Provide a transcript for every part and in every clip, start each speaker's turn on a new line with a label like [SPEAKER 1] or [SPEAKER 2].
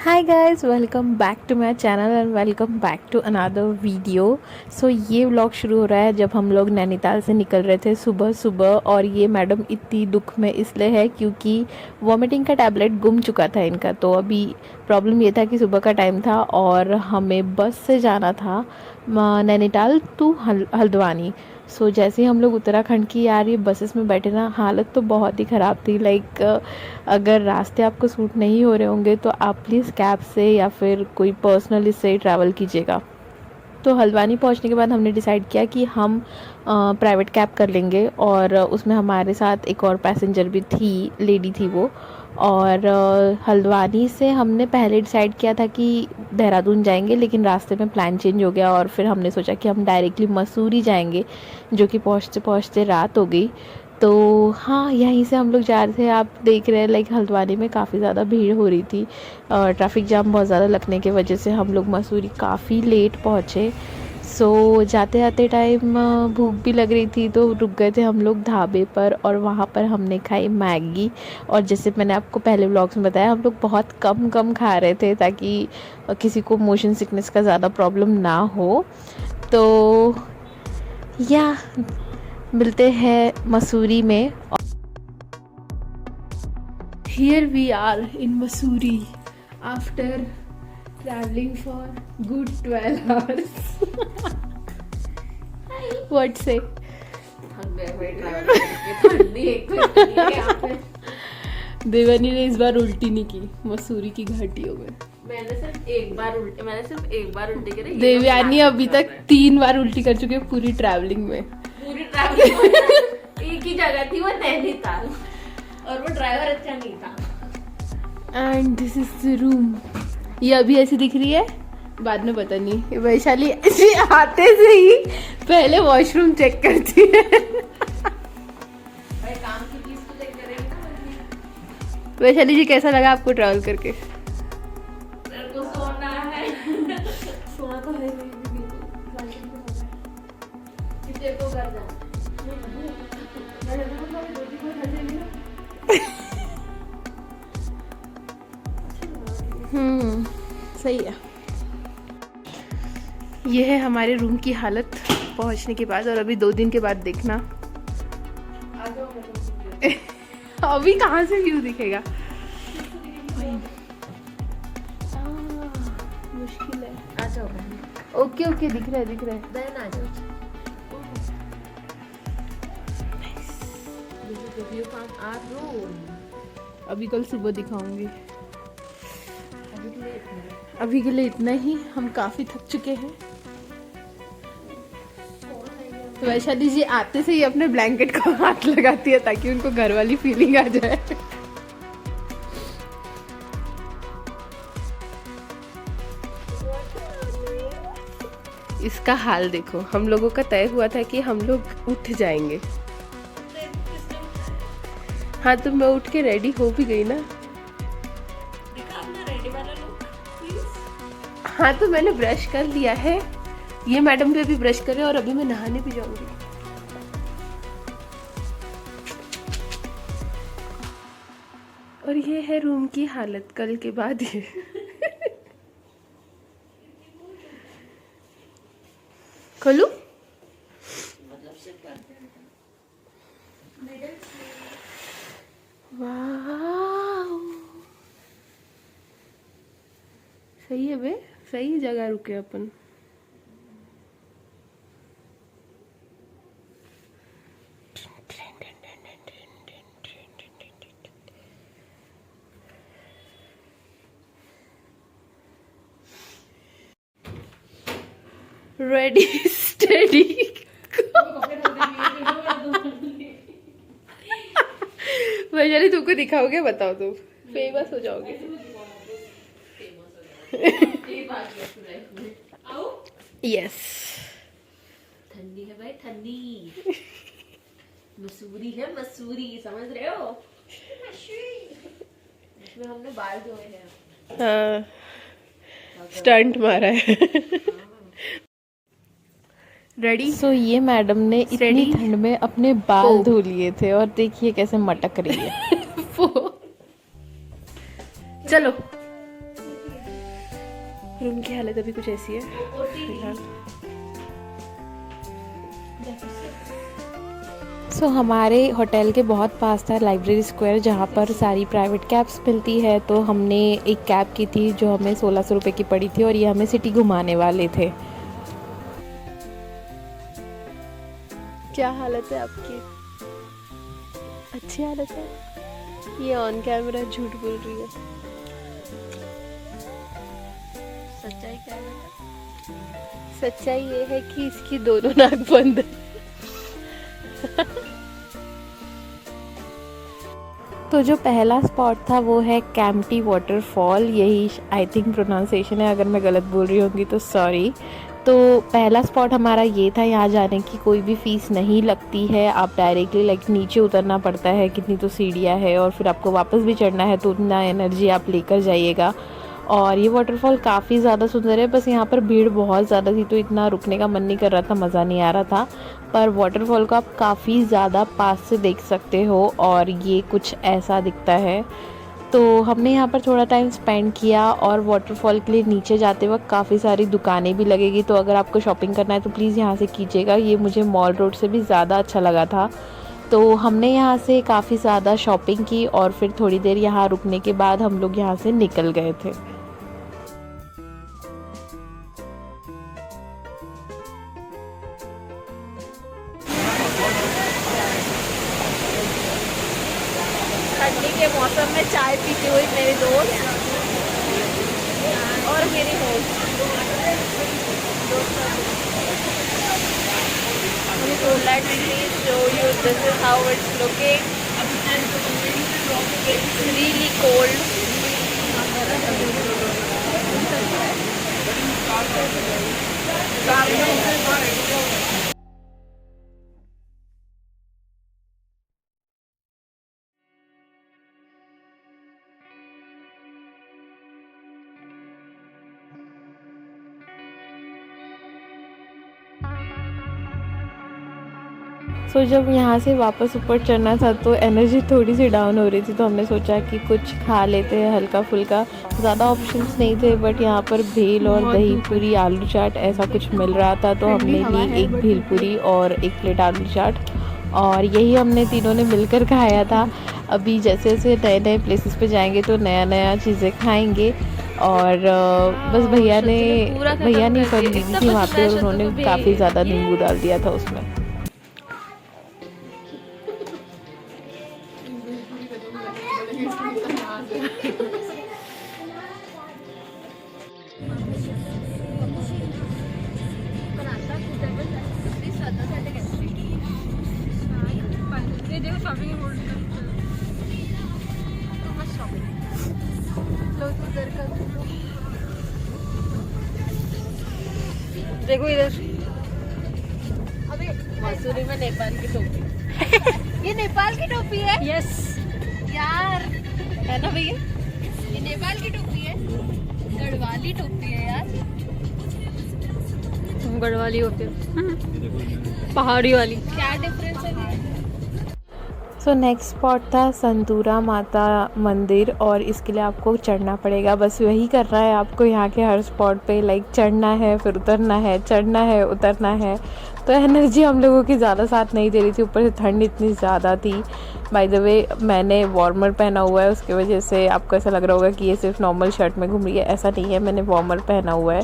[SPEAKER 1] Hi guys, welcome back to my channel and welcome back to another video. So ये vlog शुरू हो रहा है जब हम लोग नैनीताल से निकल रहे थे सुबह सुबह। और ये मैडम इतनी दुख में इसलिए है क्योंकि वॉमिटिंग का टैबलेट गुम चुका था इनका। तो अभी प्रॉब्लम ये था कि सुबह का टाइम था और हमें बस से जाना था नैनीताल टू हल्द्वानी। सो जैसे ही हम लोग उत्तराखंड की यार ये बसेस में बैठे ना, हालत तो बहुत ही ख़राब थी। लाइक अगर रास्ते आपको सूट नहीं हो रहे होंगे तो आप प्लीज़ कैब से या फिर कोई पर्सनल इससे ट्रैवल कीजिएगा। तो हल्द्वानी पहुंचने के बाद हमने डिसाइड किया कि हम प्राइवेट कैब कर लेंगे और उसमें हमारे साथ एक और पैसेंजर भी थी, लेडी थी वो। और हल्द्वानी से हमने पहले डिसाइड किया था कि देहरादून जाएंगे, लेकिन रास्ते में प्लान चेंज हो गया और फिर हमने सोचा कि हम डायरेक्टली मसूरी जाएंगे, जो कि पहुँचते पहुँचते रात हो गई। तो हाँ, यहीं से हम लोग जा रहे थे। आप देख रहे हैं लाइक हल्द्वानी में काफ़ी ज़्यादा भीड़ हो रही थी। ट्रैफिक जाम बहुत ज़्यादा लगने की वजह से हम लोग मसूरी काफ़ी लेट पहुँचे। सो जाते जाते टाइम भूख भी लग रही थी तो रुक गए थे हम लोग ढाबे पर और वहाँ पर हमने खाई मैगी। और जैसे मैंने आपको पहले व्लॉग्स में बताया, हम लोग बहुत कम खा रहे थे ताकि किसी को मोशन सिकनेस का ज़्यादा प्रॉब्लम ना हो। तो या मिलते हैं मसूरी में। Here we are in Mussoorie after traveling for good 12 hours. What say? देवानी ने इस बार उल्टी नहीं की मसूरी की घाटियों में।
[SPEAKER 2] मैंने सिर्फ एक बार उल्टी करी।
[SPEAKER 1] देवयानी अभी तक 3 बार उल्टी कर चुके हैं पूरी ट्रैवलिंग में।
[SPEAKER 2] पूरी ट्रैवलिंग में एक ही जगह थी, वो नैनीताल, और वो ड्राइवर अच्छा नहीं था।
[SPEAKER 1] And this is the room. ये अभी ऐसी दिख रही है, बाद में पता नहीं। वैशाली ऐसे आते से ही पहले वॉशरूम चेक करती है।
[SPEAKER 2] भाई काम की चीज तो चेक करेंगे ना।
[SPEAKER 1] वैशाली जी, कैसा लगा आपको ट्रैवल करके?
[SPEAKER 2] मेरे को सोना है। सोना तो है नहीं, किसी को घर जाना।
[SPEAKER 1] सही है। ये है हमारे रूम की हालत पहुंचने के बाद, और अभी 2 दिन के बाद देखना। अभी कहाँ से व्यू दिखेगा? मुश्किल है।
[SPEAKER 2] आ जाओ
[SPEAKER 1] ओके ओके, दिख रहा है।
[SPEAKER 2] बहन, आ जाओ।
[SPEAKER 1] अभी कल सुबह दिखाऊंगी। अभी के लिए इतना ही, हम काफी थक चुके हैं। तो वैशाली जी आते से ही अपने ब्लैंकेट को हाथ लगाती है ताकि उनको घर वाली फीलिंग आ जाए। इसका हाल देखो। हम लोगों का तय हुआ था कि हम लोग उठ जाएंगे। हाँ, तो मैं उठ के रेडी हो भी गई ना। हाँ, तो मैंने ब्रश कर लिया है। ये मैडम भी अभी ब्रश करे और अभी मैं नहाने भी जाऊंगी। और ये है रूम की हालत कल के बाद। ये खोलू? वाह, सही है बे, सही जगह रुके अपन। Ready steady. वैशाली, तुमको दिखाओगे? बताओ, तुम फेमस हो जाओगे। यस,
[SPEAKER 2] ठंडी है भाई, ठंडी। मसूरी है, मसूरी, समझ रहे हो? इसमें हमने बाल धोए हैं।
[SPEAKER 1] हाँ, स्टंट मारा है। रेडी। सो ये मैडम ने इतनी ठंड में अपने बाल धो लिए थे और देखिए कैसे मटक रही है। चलो रूम की हालत अभी कुछ ऐसी है फिलहाल। सो हमारे होटल के बहुत पास था लाइब्रेरी स्क्वायर, जहाँ पर सारी प्राइवेट कैब्स मिलती है। तो हमने एक कैब की थी जो हमें 1600 रुपये की पड़ी थी और ये हमें सिटी घुमाने वाले थे। क्या हालत है आपकी? अच्छी हालत है। ये ऑन कैमरा झूठ बोल रही है।
[SPEAKER 2] सच्चाई क्या है बेटा?
[SPEAKER 1] सच्चाई ये है कि इसकी दोनों नाक बंद है। तो जो पहला स्पॉट था वो है कैम्प्टी वाटरफॉल, यही आई थिंक प्रोनाउंसिएशन है, अगर मैं गलत बोल रही होंगी तो सॉरी। तो पहला स्पॉट हमारा ये था। यहाँ जाने की कोई भी फ़ीस नहीं लगती है, आप डायरेक्टली लाइक नीचे उतरना पड़ता है, कितनी तो सीढ़ियाँ है, और फिर आपको वापस भी चढ़ना है, तो उतना एनर्जी आप लेकर जाइएगा। और ये वाटरफॉल काफ़ी ज़्यादा सुंदर है, बस यहाँ पर भीड़ बहुत ज़्यादा थी तो इतना रुकने का मन नहीं कर रहा था, मज़ा नहीं आ रहा था। पर वाटरफॉल को आप काफ़ी ज़्यादा पास से देख सकते हो और ये कुछ ऐसा दिखता है। तो हमने यहाँ पर थोड़ा टाइम स्पेंड किया और वाटरफॉल के लिए नीचे जाते वक्त काफ़ी सारी दुकानें भी लगेगी, तो अगर आपको शॉपिंग करना है तो प्लीज़ यहाँ से कीजिएगा। ये मुझे मॉल रोड से भी ज़्यादा अच्छा लगा था। तो हमने यहाँ से काफ़ी ज़्यादा शॉपिंग की और फिर थोड़ी देर यहाँ रुकने के बाद हम लोग यहाँ से निकल गए थे। ठंडी के मौसम में चाय पीती हुई मेरी दोस्त और मेरी host. So let me show you, this is how it's looking. It's really cold. सो जब यहाँ से वापस ऊपर चढ़ना था तो एनर्जी थोड़ी सी डाउन हो रही थी, तो हमने सोचा कि कुछ खा लेते हैं हल्का फुल्का। ज़्यादा ऑप्शंस नहीं थे, बट यहाँ पर भेल और दही पूरी, आलू चाट ऐसा कुछ मिल रहा था, तो हमने ली एक भेल पूरी और एक प्लेट आलू चाट, और यही हमने तीनों ने मिलकर खाया था। अभी जैसे जैसे नए नए प्लेसेस पे जाएंगे तो नया नया चीज़ें खाएंगे। और बस भैया ने सॉरी दीदी थी वहाँ पे, और उन्होंने काफ़ी ज़्यादा नींबू डाल दिया था उसमें।
[SPEAKER 2] देखो इधर, अबे मसूरी में नेपाल की टोपी। ये नेपाल की टोपी है। यस यार, है ना भैया, ये नेपाल की टोपी है, गढ़वाली टोपी है यार। तुम गढ़वाली हो फिर पहाड़ी वाली, क्या डिफरेंस है?
[SPEAKER 1] सो नेक्स्ट स्पॉट था संतूरा माता मंदिर, और इसके लिए आपको चढ़ना पड़ेगा। बस वही करना है आपको यहाँ के हर स्पॉट पे, लाइक चढ़ना है फिर उतरना है, चढ़ना है उतरना है। तो एनर्जी हम लोगों की ज़्यादा साथ नहीं दे रही थी, ऊपर से ठंड इतनी ज़्यादा थी। बाय द वे मैंने वार्मर पहना हुआ है, उसकी वजह से आपको ऐसा लग रहा होगा कि ये सिर्फ नॉर्मल शर्ट में घूम रही है, ऐसा नहीं है, मैंने वार्मर पहना हुआ है,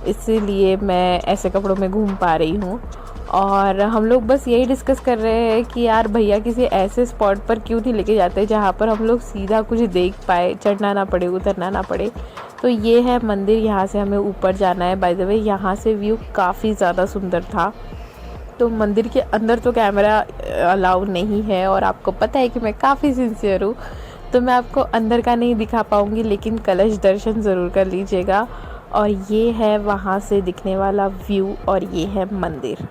[SPEAKER 1] इसीलिए मैं ऐसे कपड़ों में घूम पा रही हूँ। और हम लोग बस यही डिस्कस कर रहे हैं कि यार भैया किसी ऐसे स्पॉट पर क्यों नहीं लेके जाते जहाँ पर हम लोग सीधा कुछ देख पाए, चढ़ना ना पड़े, उतरना ना पड़े। तो ये है मंदिर, यहाँ से हमें ऊपर जाना है। बाय द वे यहाँ से व्यू काफ़ी ज़्यादा सुंदर था। तो मंदिर के अंदर तो कैमरा अलाउ नहीं है, और आपको पता है कि मैं काफ़ी सिंसियर हूँ, तो मैं आपको अंदर का नहीं दिखा पाऊँगी, लेकिन कलश दर्शन ज़रूर कर लीजिएगा। और ये है वहाँ से दिखने वाला व्यू, और ये है मंदिर।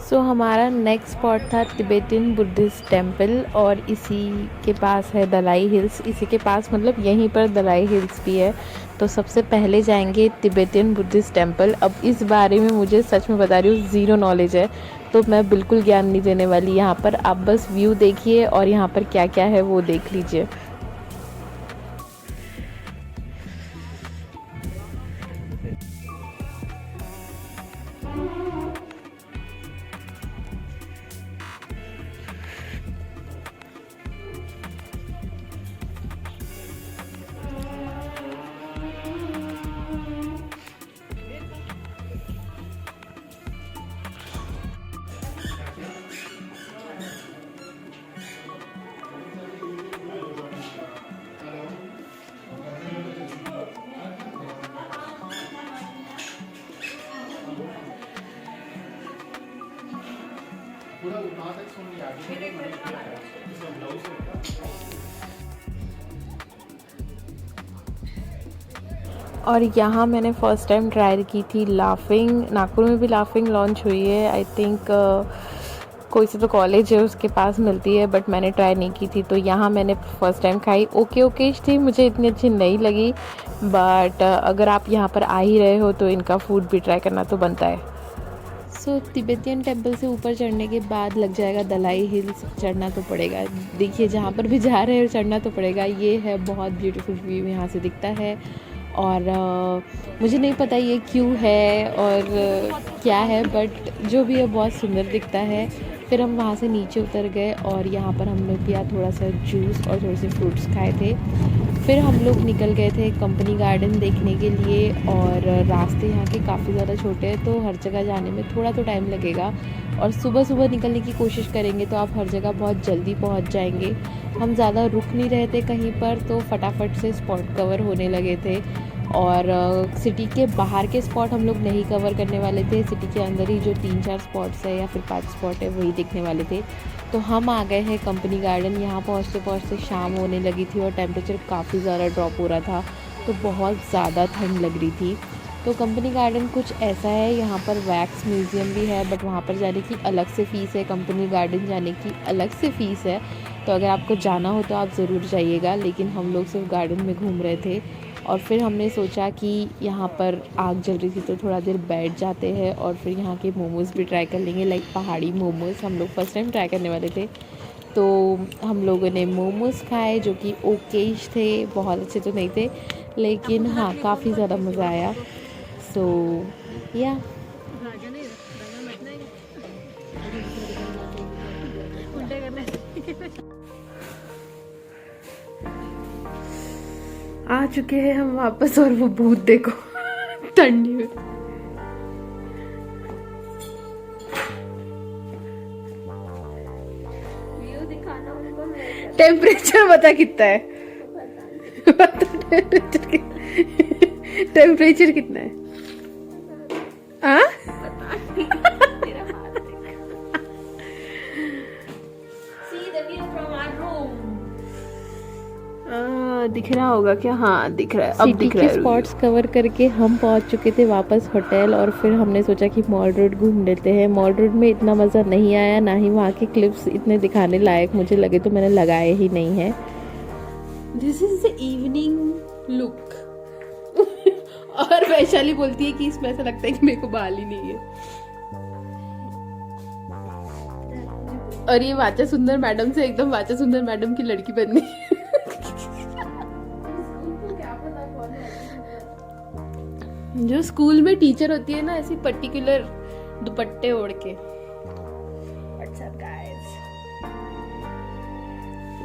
[SPEAKER 1] सो हमारा नेक्स्ट स्पॉट था तिब्बतियन बुद्धिस्ट टेम्पल और इसी के पास है दलाई हिल्स। इसी के पास मतलब यहीं पर दलाई हिल्स भी है। तो सबसे पहले जाएंगे तिब्बतियन बुद्धिस्ट टेम्पल। अब इस बारे में मुझे सच में बता रही हूँ ज़ीरो नॉलेज है, तो मैं बिल्कुल ज्ञान नहीं देने वाली यहाँ पर। आप बस व्यू देखिए और यहाँ पर क्या क्या है वो देख लीजिए। और यहाँ मैंने फ़र्स्ट टाइम ट्राई की थी लाफिंग। नागपुर में भी लाफिंग लॉन्च हुई है आई थिंक, कोई से तो कॉलेज है उसके पास मिलती है, बट मैंने ट्राई नहीं की थी। तो यहाँ मैंने फ़र्स्ट टाइम खाई। ओके ओकेश थी, मुझे इतनी अच्छी नहीं लगी, बट अगर आप यहाँ पर आ ही रहे हो तो इनका फूड भी ट्राई करना तो बनता है। सो तिब्बतियन टेम्पल से ऊपर चढ़ने के बाद लग जाएगा दलाई हिल्स। चढ़ना तो पड़ेगा, देखिए जहाँ पर भी जा रहे हो चढ़ना तो पड़ेगा। ये है बहुत ब्यूटीफुल व्यू यहाँ से दिखता है। और मुझे नहीं पता ये क्यों है और क्या है, बट जो भी है बहुत सुंदर दिखता है। फिर हम वहाँ से नीचे उतर गए और यहाँ पर हम लोग किया थोड़ा सा जूस और थोड़े से फ्रूट्स खाए थे। फिर हम लोग निकल गए थे कंपनी गार्डन देखने के लिए। और रास्ते यहाँ के काफ़ी ज़्यादा छोटे हैं, तो हर जगह जाने में थोड़ा तो टाइम लगेगा। और सुबह सुबह निकलने की कोशिश करेंगे तो आप हर जगह बहुत जल्दी पहुँच जाएंगे। हम ज़्यादा रुक नहीं रहे थे कहीं पर, तो फटाफट से स्पॉट कवर होने लगे थे। और सिटी के बाहर के स्पॉट हम लोग नहीं कवर करने वाले थे। सिटी के अंदर ही जो 3-4 स्पॉट्स है या फिर 5 स्पॉट है वही देखने वाले थे। तो हम आ गए हैं कंपनी गार्डन। यहाँ पहुँचते पहुँचते शाम होने लगी थी और टेम्परेचर काफ़ी ज़्यादा ड्रॉप हो रहा था, तो बहुत ज़्यादा ठंड लग रही थी। तो कंपनी गार्डन कुछ ऐसा है, यहाँ पर वैक्स म्यूज़ियम भी है, बट वहाँ पर जाने की अलग से फ़ीस है। कंपनी गार्डन जाने की अलग से फ़ीस है। तो अगर आपको जाना हो तो आप ज़रूर जाइएगा। लेकिन हम लोग सिर्फ गार्डन में घूम रहे थे और फिर हमने सोचा कि यहाँ पर आग जल रही थी तो थोड़ा देर बैठ जाते हैं और फिर यहाँ के मोमोज़ भी ट्राई कर लेंगे, लाइक पहाड़ी मोमोज़। हम लोग फर्स्ट टाइम ट्राई करने वाले थे, तो हम लोगों ने मोमोज़ खाए जो कि ओकेश थे। बहुत अच्छे तो नहीं थे, लेकिन हाँ काफ़ी ज़्यादा मज़ा आया। सो या आ चुके हैं हम वापस। और वो भूत देखो ठंडी में। टेम्परेचर बता कितना है? टेम्परेचर कितना है? दिख रहा होगा क्या? हाँ दिख रहा है, अब दिख रहा है। स्पॉट्स कवर करके हम पहुंच चुके थे वापस होटल और फिर हमने सोचा कि मॉल रोड घूम लेते हैं। मॉल रोड में इतना मज़ा नहीं आया, ना ही वहाँ के क्लिप्स इतने दिखाने लायक मुझे लगे, तो मैंने लगाए ही नहीं है। This is the evening look. और वैशाली बोलती है कि इसमें ऐसा लगता है कि मेरे को बाल ही नहीं है। और ये वाचा सुंदर मैडम से एकदम वाचा सुंदर मैडम की लड़की बन गई। जो स्कूल में टीचर होती है ना, ऐसी पर्टिकुलर दुपट्टे ओढ़ के। What's up guys?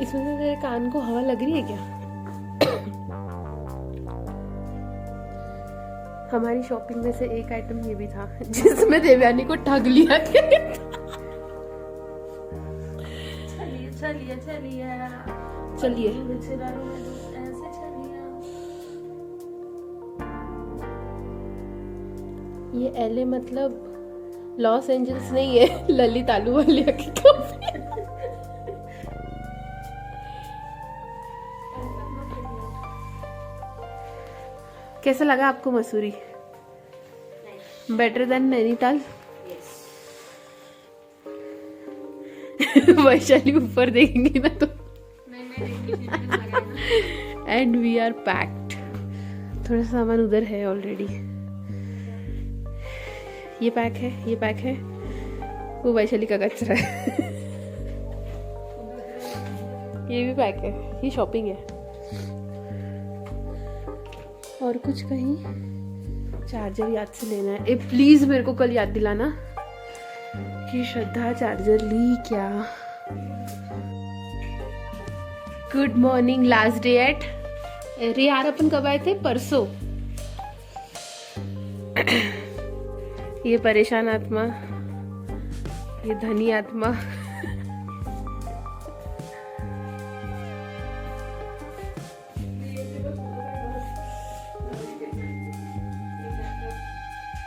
[SPEAKER 1] इसमें से तेरे कान को हवा लग रही है क्या? हमारी शॉपिंग में से एक आइटम ये भी था जिसमें देवयानी को ठग लिया। चलिए ये एलए मतलब लॉस एंजल्स नहीं है, ललित आलू वाले की कंपनी। कैसा लगा आपको मसूरी? Better than Nainital? वैशाली ऊपर देखेंगी ना तो। And we are packed. थोड़ा सामान उधर है ऑलरेडी। ये पैक है, ये पैक है, वो वैशाली का कचरा है। ये भी पैक है, ये शॉपिंग है। और कुछ कहीं चार्जर याद से लेना है। ए प्लीज मेरे को कल याद दिलाना कि श्रद्धा चार्जर ली क्या। Good morning, last day at. अरे यार अपन कब आए थे? परसों। ये परेशान आत्मा, ये धनी आत्मा।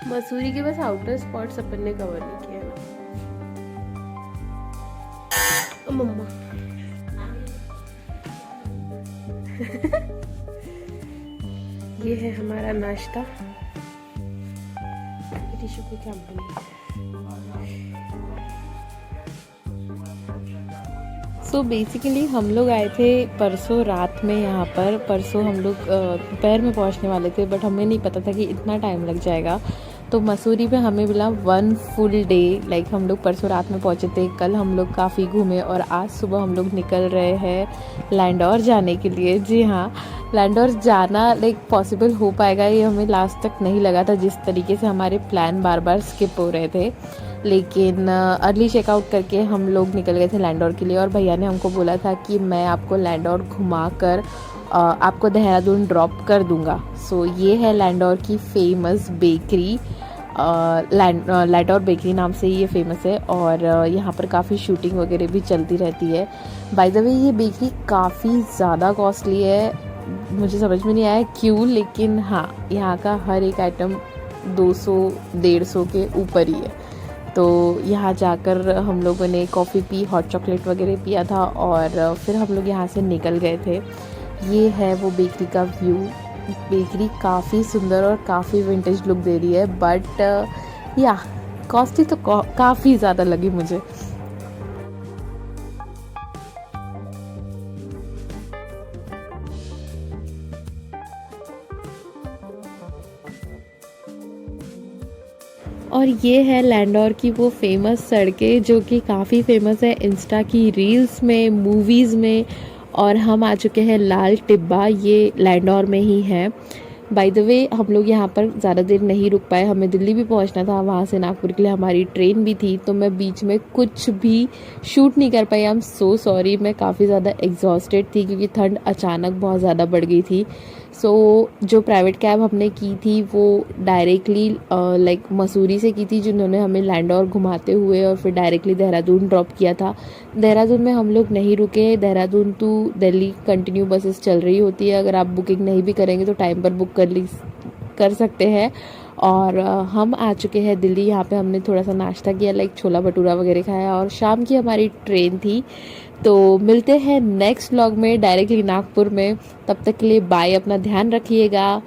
[SPEAKER 1] मसूरी के बस आउटर स्पॉट्स अपन ने कवर नहीं किया ना। मम्मा ये है हमारा नाश्ता। टिश्यू को क्या सो बेसिकली हम लोग आए थे परसों रात में यहाँ पर। परसों हम लोग दोपहर में पहुँचने वाले थे, बट हमें नहीं पता था कि इतना टाइम लग जाएगा। तो मसूरी में हमें मिला 1 फुल डे। लाइक हम लोग परसों रात में पहुँचे थे, कल हम लोग काफ़ी घूमे और आज सुबह हम लोग निकल रहे हैं लैंडोर जाने के लिए। जी हाँ, लैंडोर जाना लाइक पॉसिबल हो पाएगा ये हमें लास्ट तक नहीं लगा था, जिस तरीके से हमारे प्लान बार बार स्किप हो रहे थे। लेकिन अर्ली चेकआउट करके हम लोग निकल गए थे लैंडोर के लिए। और भैया ने हमको बोला था कि मैं आपको लैंडोर घुमा कर आपको देहरादून ड्रॉप कर दूंगा। सो ये है लैंडोर की फेमस बेकरी। लैंडोर बेकरी नाम से ये फेमस है और यहाँ पर काफ़ी शूटिंग वगैरह भी चलती रहती है। बाय द वे ये बेकरी काफ़ी ज़्यादा कॉस्टली है, मुझे समझ में नहीं आया क्यों, लेकिन हाँ यहाँ का हर एक आइटम 200-150 के ऊपर ही है। तो यहाँ जाकर हम लोगों ने कॉफ़ी पी, हॉट चॉकलेट वगैरह पिया था और फिर हम लोग यहाँ से निकल गए थे। ये है वो बेकरी का व्यू। बेकरी काफ़ी सुंदर और काफ़ी विंटेज लुक दे रही है, बट या कॉस्टली तो काफ़ी ज़्यादा लगी मुझे। और ये है लैंडोर की वो फेमस सड़कें जो कि काफ़ी फेमस है इंस्टा की रील्स में, मूवीज़ में। और हम आ चुके हैं लाल टिब्बा, ये लैंडोर में ही है। बाय द वे हम लोग यहाँ पर ज़्यादा देर नहीं रुक पाए, हमें दिल्ली भी पहुँचना था, वहाँ से नागपुर के लिए हमारी ट्रेन भी थी। तो मैं बीच में कुछ भी शूट नहीं कर पाई। आई एम सो सॉरी, मैं काफ़ी ज़्यादा एग्जॉस्टेड थी क्योंकि ठंड अचानक बहुत ज़्यादा बढ़ गई थी। सो जो प्राइवेट कैब हमने की थी वो डायरेक्टली लाइक मसूरी से की थी, जिन्होंने हमें लैंडोर घुमाते हुए और फिर डायरेक्टली देहरादून ड्रॉप किया था। देहरादून में हम लोग नहीं रुके, Dehradun to Delhi continue buses चल रही होती है। अगर आप बुकिंग नहीं भी करेंगे तो टाइम पर बुक कर सकते हैं। और हम आ चुके हैं दिल्ली। यहाँ पे हमने थोड़ा सा नाश्ता किया, लाइक छोला भटूरा वगैरह खाया, और शाम की हमारी ट्रेन थी। तो मिलते हैं नेक्स्ट व्लॉग में डायरेक्टली नागपुर में। तब तक के लिए बाय, अपना ध्यान रखिएगा।